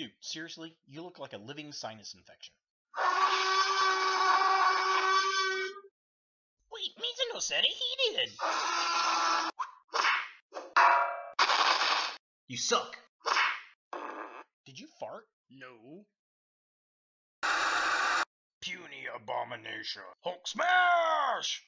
Dude, seriously, you look like a living sinus infection. Wait, Mizuno said it, he did. You suck. Did you fart? No. Puny abomination. Hulk smash!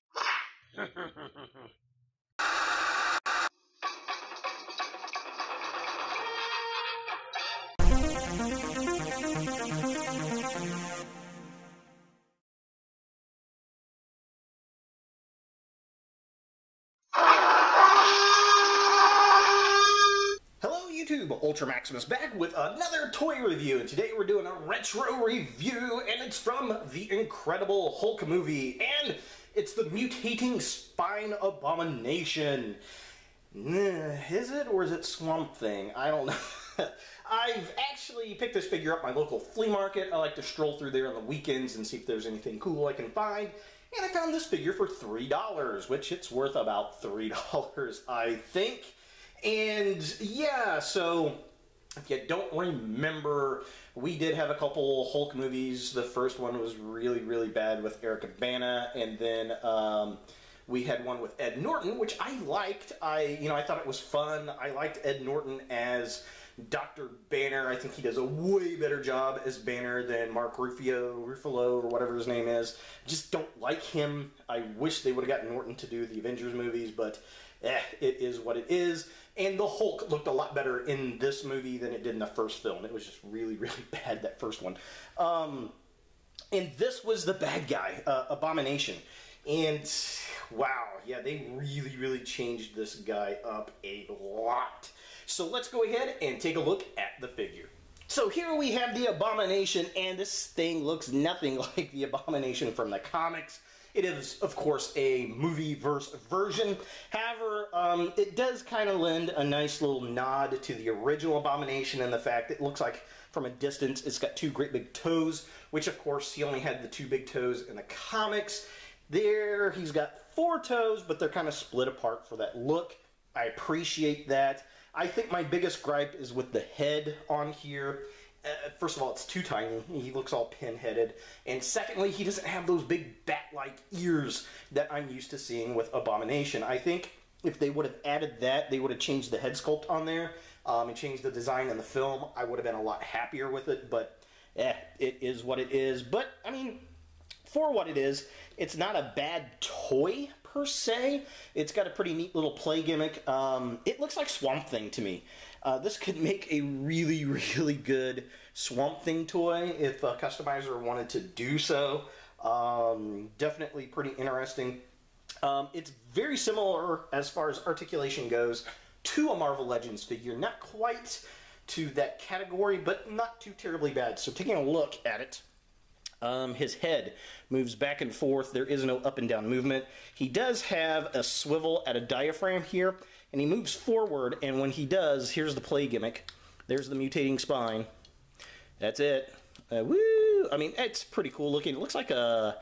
Hello YouTube, Ultra Maximus back with another toy review, and today we're doing a retro review, and it's from the Incredible Hulk movie, and it's the Mutating Spine Abomination. Is it, or is it Swamp Thing? I don't know. I've actually picked this figure up at my local flea market. I like to stroll through there on the weekends and see if there's anything cool I can find. And I found this figure for $3, which it's worth about $3, I think. And yeah, so if you don't remember, we did have a couple Hulk movies. The first one was really, really bad with Eric Bana, and then we had one with Ed Norton, which I liked. I thought it was fun. I liked Ed Norton as Dr. Banner. I think he does a way better job as Banner than Mark Ruffalo, or whatever his name is. Just don't like him. I wish they would have gotten Norton to do the Avengers movies, but it is what it is. And the Hulk looked a lot better in this movie than it did in the first film. It was just really, really bad, that first one. And this was the bad guy, Abomination. And wow, yeah, they really, really changed this guy up a lot. So let's go ahead and take a look at the figure. So here we have the Abomination, and this thing looks nothing like the Abomination from the comics. It is, of course, a movie-verse version. However, it does kind of lend a nice little nod to the original Abomination in the fact that it looks like, from a distance, it's got two great big toes, which, of course, he only had the two big toes in the comics. There, he's got four toes, but they're kind of split apart for that look. I appreciate that. I think my biggest gripe is with the head on here. First of all, it's too tiny. He looks all pin-headed. And secondly, he doesn't have those big bat-like ears that I'm used to seeing with Abomination. I think if they would have added that, they would have changed the head sculpt on there and changed the design in the film. I would have been a lot happier with it, but it is what it is. But, I mean, for what it is, it's not a bad toy per se. It's got a pretty neat little play gimmick. It looks like Swamp Thing to me. This could make a really, really good Swamp Thing toy if a customizer wanted to do so. Definitely pretty interesting. It's very similar as far as articulation goes to a Marvel Legends figure. Not quite to that category, but not too terribly bad. So taking a look at it, his head moves back and forth. There is no up and down movement. He does have a swivel at a diaphragm here, and he moves forward, and when he does, here's the play gimmick. There's the mutating spine. That's it. Woo! I mean, it's pretty cool looking. It looks like a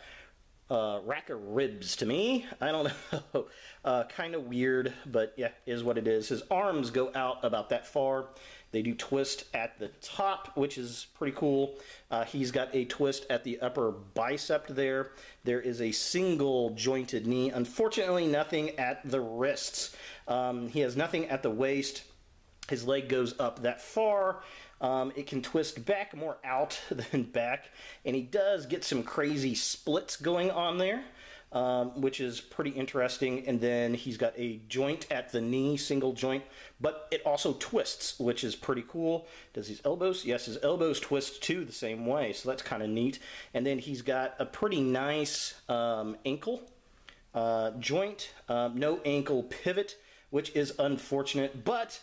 rack of ribs to me. I don't know. Kind of weird, but yeah, is what it is. His arms go out about that far. They do twist at the top, which is pretty cool. He's got a twist at the upper bicep there. There is a single jointed knee. Unfortunately, nothing at the wrists. He has nothing at the waist. His leg goes up that far. It can twist back more out than back. And he does get some crazy splits going on there, which is pretty interesting. And then he's got a joint at the knee, single joint, but it also twists, which is pretty cool. Does his elbows? Yes, his elbows twist too the same way, so that's kind of neat. And then he's got a pretty nice ankle joint, no ankle pivot, which is unfortunate, but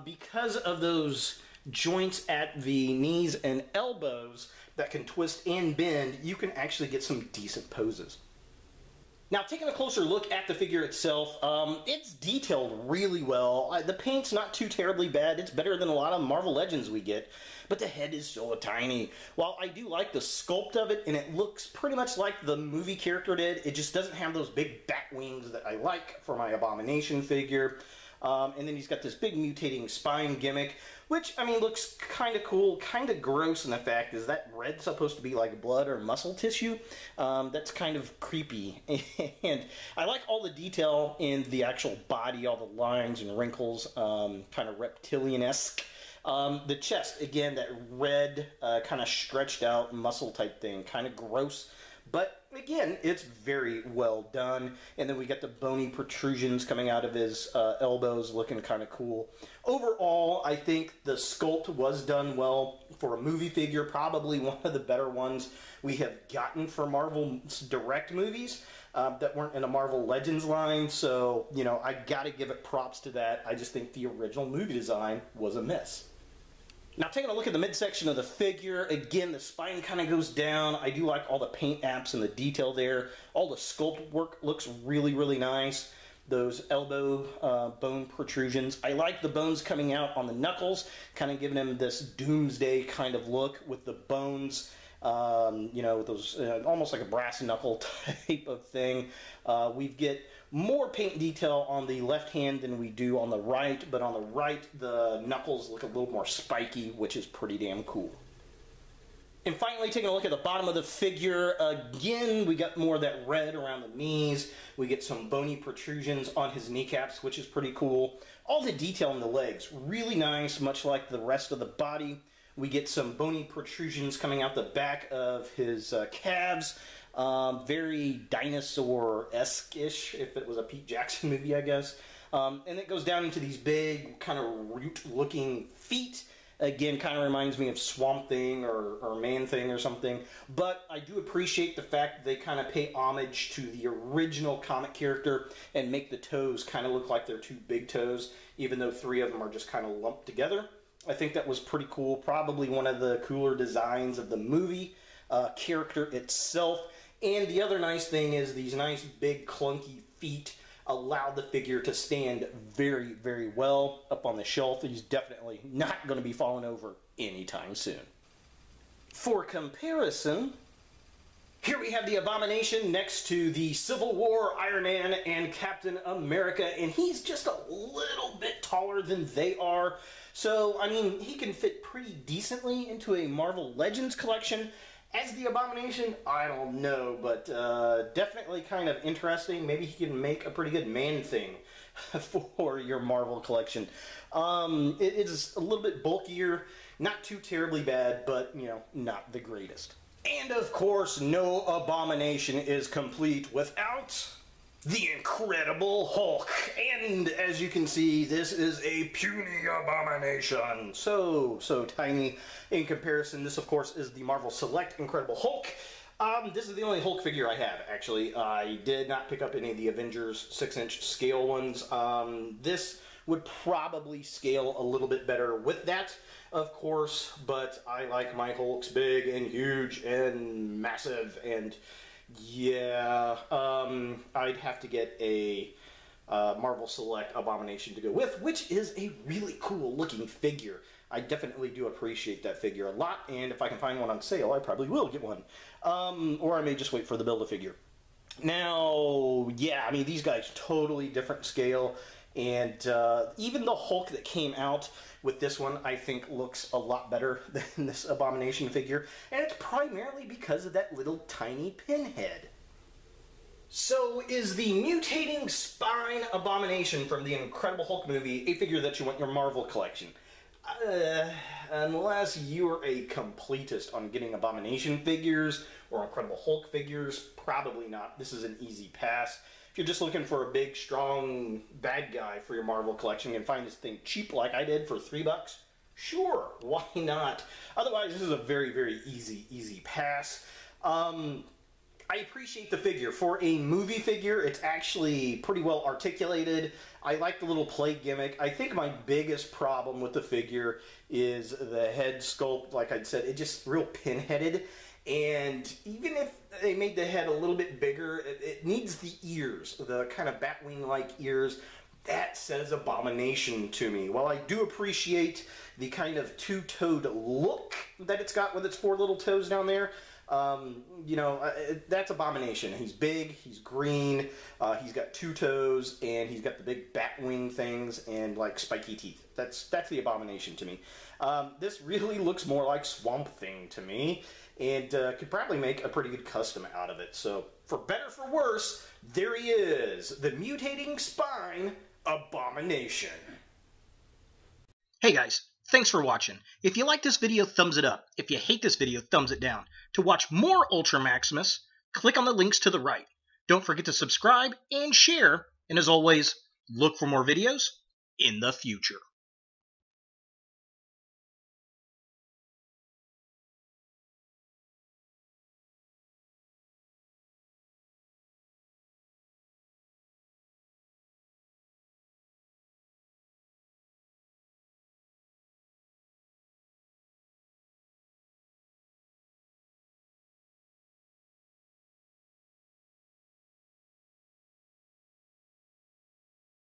because of those joints at the knees and elbows that can twist and bend, you can actually get some decent poses. Now, taking a closer look at the figure itself, it's detailed really well. The paint's not too terribly bad. It's better than a lot of Marvel Legends we get, but the head is so tiny. While I do like the sculpt of it, and it looks pretty much like the movie character did, it just doesn't have those big bat wings that I like for my Abomination figure. And then he's got this big mutating spine gimmick, which, I mean, looks kind of cool, kind of gross in the fact, is that red supposed to be like blood or muscle tissue? That's kind of creepy. And I like all the detail in the actual body, all the lines and wrinkles, kind of reptilian-esque. The chest, again, that red, kind of stretched out muscle type thing, kind of gross. But again, it's very well done. And then we got the bony protrusions coming out of his elbows, looking kind of cool. Overall, I think the sculpt was done well for a movie figure. Probably one of the better ones we have gotten for Marvel's direct movies that weren't in a Marvel Legends line. So, you know, I gotta give it props to that. I just think the original movie design was a miss. Now, taking a look at the midsection of the figure, again, the spine kind of goes down. I do like all the paint apps and the detail there. All the sculpt work looks really, really nice. Those elbow bone protrusions. I like the bones coming out on the knuckles, kind of giving him this doomsday kind of look with the bones, you know, those almost like a brass knuckle type of thing. We get more paint detail on the left hand than we do on the right, but on the right, the knuckles look a little more spiky, which is pretty damn cool. And finally, taking a look at the bottom of the figure, again, we got more of that red around the knees. We get some bony protrusions on his kneecaps, which is pretty cool. All the detail in the legs, really nice, much like the rest of the body. We get some bony protrusions coming out the back of his calves. Very dinosaur-esque-ish, if it was a Pete Jackson movie, I guess. And it goes down into these big, kind of root-looking feet. Again, kind of reminds me of Swamp Thing or Man-Thing or something. But I do appreciate the fact that they kind of pay homage to the original comic character and make the toes kind of look like they're two big toes, even though three of them are just kind of lumped together. I think that was pretty cool. Probably one of the cooler designs of the movie character itself. And the other nice thing is these nice big clunky feet allow the figure to stand very, very well up on the shelf. He's definitely not going to be falling over anytime soon. For comparison, here we have the Abomination next to the Civil War Iron Man and Captain America, and he's just a little bit taller than they are. So, I mean, he can fit pretty decently into a Marvel Legends collection. As the Abomination, I don't know, but definitely kind of interesting. Maybe he can make a pretty good Man-Thing for your Marvel collection. It is a little bit bulkier, not too terribly bad, but, you know, not the greatest. And, of course, no Abomination is complete without the Incredible Hulk. And as you can see, this is a puny Abomination. So tiny in comparison. This, of course, is the Marvel Select Incredible Hulk. This is the only Hulk figure I have, actually. I did not pick up any of the Avengers 6-inch scale ones. This would probably scale a little bit better with that, of course, but I like my Hulks big and huge and massive, and yeah, I'd have to get a Marvel Select Abomination to go with, which is a really cool looking figure. I definitely do appreciate that figure a lot, and if I can find one on sale, I probably will get one. Or I may just wait for the Build-A-Figure. Now, yeah, I mean, these guys totally different scale, and even the Hulk that came out with this one, I think, looks a lot better than this Abomination figure, and it's primarily because of that little tiny pinhead. So, is the mutating spine Abomination from the Incredible Hulk movie a figure that you want in your Marvel collection? Unless you're a completist on getting Abomination figures or Incredible Hulk figures, probably not. This is an easy pass. If you're just looking for a big, strong bad guy for your Marvel collection and find this thing cheap like I did for $3, sure, why not? Otherwise, this is a very, very easy pass. I appreciate the figure. For a movie figure, it's actually pretty well articulated. I like the little plate gimmick. I think my biggest problem with the figure is the head sculpt. Like I said, it's just real pinheaded. And even if they made the head a little bit bigger, it needs the ears, the kind of Batwing-like ears. That says Abomination to me. While I do appreciate the kind of two-toed look that it's got with its four little toes down there, You know, that's Abomination. He's big, he's green, he's got 2 toes, and he's got the big bat wing things and like spiky teeth. That's the Abomination to me. This really looks more like Swamp Thing to me, and could probably make a pretty good custom out of it. So, for better or for worse, there he is, the mutating spine Abomination. Hey guys, thanks for watching. If you like this video, thumbs it up. If you hate this video, thumbs it down. To watch more Ultra Maximus, click on the links to the right. Don't forget to subscribe and share, and as always, look for more videos in the future.